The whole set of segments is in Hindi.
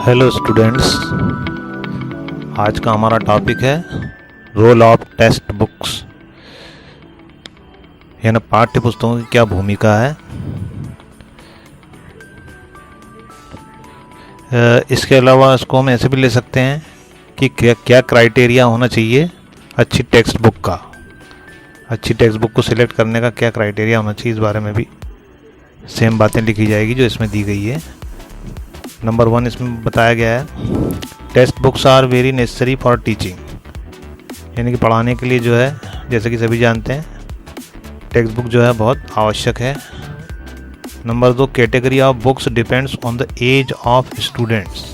हेलो स्टूडेंट्स, आज का हमारा टॉपिक है रोल ऑफ टेक्स्ट बुक्स, यानी पाठ्य पुस्तकों की क्या भूमिका है। इसके अलावा इसको हम ऐसे भी ले सकते हैं कि क्या क्राइटेरिया होना चाहिए अच्छी टेक्स्ट बुक का। अच्छी टेक्स्ट बुक को सिलेक्ट करने का क्या क्राइटेरिया होना चाहिए, इस बारे में भी सेम बातें लिखी जाएगी जो इसमें दी गई है। नंबर 1 इसमें बताया गया है, textbooks are very necessary for teaching, यानी कि पढ़ाने के लिए जो है, जैसे कि सभी जानते हैं, टेक्स्ट बुक जो है बहुत आवश्यक है। Number 2, category of books depends on the age of students.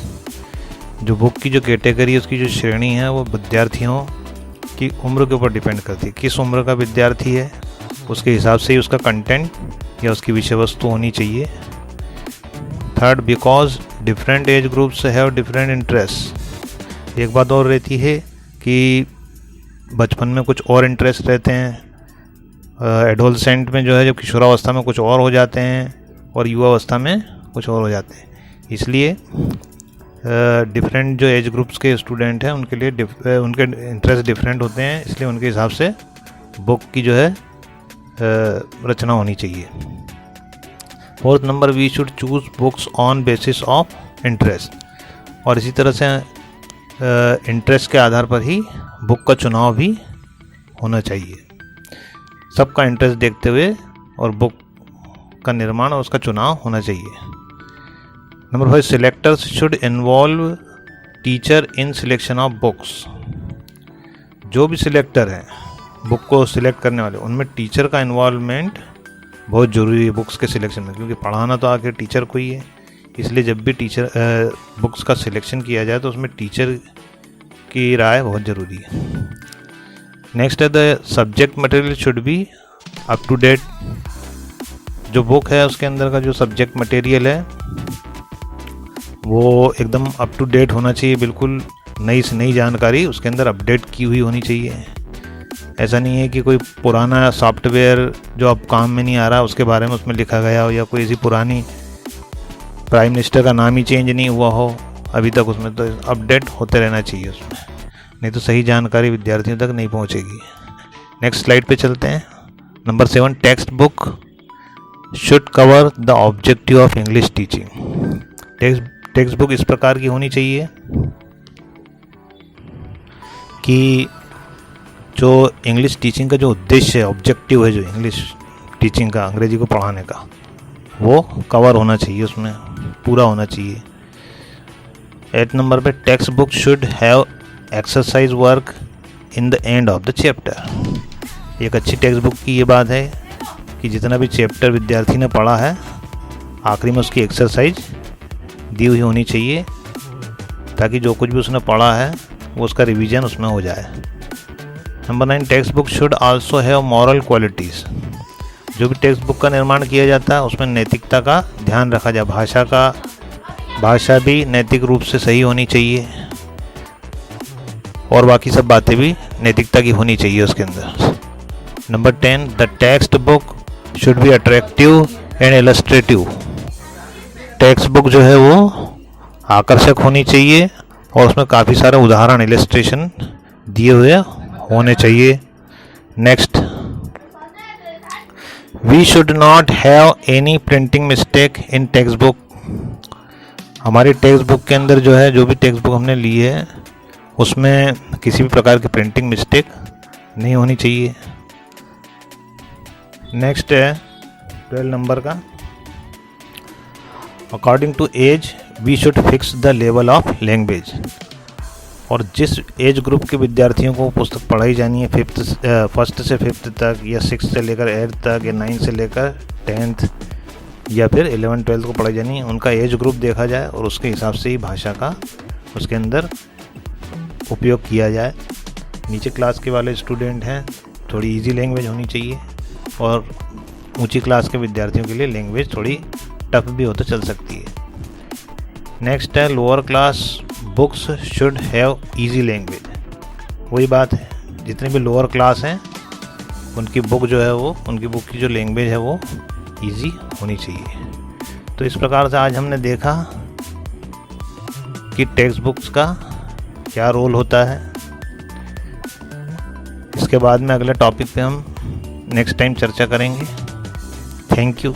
जो बुक की जो कैटेगरी, उसकी जो श्रेणी है, वो विद्यार्थियों की उम्र के ऊपर डिपेंड करती है। किस उम्र का विद्यार्थी है उसके हिसाब से ही उसका कंटेंट या उसकी विषय वस्तु होनी चाहिए। Third, because different age groups have different interest. एक बात और रहती है कि बचपन में कुछ और इंटरेस्ट रहते हैं, एडोलसेंट में जो है, जब किशोरावस्था में कुछ और हो जाते हैं और युवावस्था में कुछ और हो जाते हैं। इसलिए डिफरेंट जो एज ग्रुप्स के स्टूडेंट हैं उनके लिए उनके इंटरेस्ट डिफरेंट होते हैं, इसलिए उनके हिसाब से बुक की जो है रचना होनी चाहिए। Fourth number, we should choose books on basis of interest, और इसी तरह से इंटरेस्ट के आधार पर ही बुक का चुनाव भी होना चाहिए। सबका इंटरेस्ट देखते हुए और बुक का निर्माण और उसका चुनाव होना चाहिए। Number 5, selectors should involve teacher in selection of books. जो भी सिलेक्टर हैं बुक को सिलेक्ट करने वाले, उनमें टीचर का इन्वॉल्वमेंट बहुत ज़रूरी है बुक्स के सिलेक्शन में, क्योंकि पढ़ाना तो आखिर टीचर को ही है। इसलिए जब भी बुक्स का सिलेक्शन किया जाए तो उसमें टीचर की राय बहुत ज़रूरी है। नेक्स्ट है, the subject material should be up to date. जो बुक है उसके अंदर का जो सब्जेक्ट मटेरियल है वो एकदम अप टू डेट होना चाहिए, बिल्कुल नई से नई जानकारी उसके अंदर अपडेट की हुई होनी चाहिए। ऐसा नहीं है कि कोई पुराना सॉफ्टवेयर जो अब काम में नहीं आ रहा उसके बारे में उसमें लिखा गया हो, या कोई ऐसी पुरानी प्राइम मिनिस्टर का नाम ही चेंज नहीं हुआ हो अभी तक उसमें। तो अपडेट होते रहना चाहिए उसमें, नहीं तो सही जानकारी विद्यार्थियों तक नहीं पहुंचेगी। नेक्स्ट स्लाइड पे चलते हैं। Number 7, text book should cover the objective of English teaching. Text book इस प्रकार की होनी चाहिए कि जो इंग्लिश टीचिंग का जो उद्देश्य है, ऑब्जेक्टिव है जो इंग्लिश टीचिंग का, अंग्रेजी को पढ़ाने का, वो कवर होना चाहिए, उसमें पूरा होना चाहिए। 8 नंबर पे, text book should have exercise work in the end of the chapter. एक अच्छी टेक्स्ट बुक की ये बात है कि जितना भी चैप्टर विद्यार्थी ने पढ़ा है, आखिरी में उसकी एक्सरसाइज दी हुई होनी चाहिए, ताकि जो कुछ भी उसने पढ़ा है वो उसका रिवीजन उसमें हो जाए। Number 9, text book should also have moral qualities. जो भी टेक्स्ट बुक का निर्माण किया जाता है उसमें नैतिकता का ध्यान रखा जाए। भाषा भी नैतिक रूप से सही होनी चाहिए, और बाकी सब बातें भी नैतिकता की होनी चाहिए उसके अंदर। Number 10, the text book should be attractive and illustrative. Text book जो है वो आकर्षक होनी चाहिए और उसमें काफ़ी सारे उदाहरण, इलस्ट्रेशन दिए हुए होने चाहिए। Next, we should not have any printing mistake in textbook. हमारी टेक्स्ट बुक के अंदर जो है, जो भी टेक्स्ट बुक हमने ली है उसमें किसी भी प्रकार की प्रिंटिंग मिस्टेक नहीं होनी चाहिए। नेक्स्ट है 12 नंबर का, according to age we should fix the level of language. और जिस एज ग्रुप के विद्यार्थियों को पुस्तक पढ़ाई जानी है, 1st से 5th तक, या 6th से लेकर 8th तक, या 9th से लेकर 10th, या फिर 11th 12th को पढ़ाई जानी है, उनका एज ग्रुप देखा जाए और उसके हिसाब से ही भाषा का उसके अंदर उपयोग किया जाए। नीचे क्लास के वाले स्टूडेंट हैं, थोड़ी इजी लैंग्वेज होनी चाहिए, और ऊंची क्लास के विद्यार्थियों के लिए लैंग्वेज थोड़ी टफ भी हो तो चल सकती है। नेक्स्ट है, lower class books should have easy language. वही बात है, जितने भी लोअर क्लास हैं उनकी बुक जो है वो, उनकी बुक की जो लैंग्वेज है वो इजी होनी चाहिए। तो इस प्रकार से आज हमने देखा कि टेक्स्ट बुक्स का क्या रोल होता है। इसके बाद में अगले टॉपिक पे हम नेक्स्ट टाइम चर्चा करेंगे। Thank you.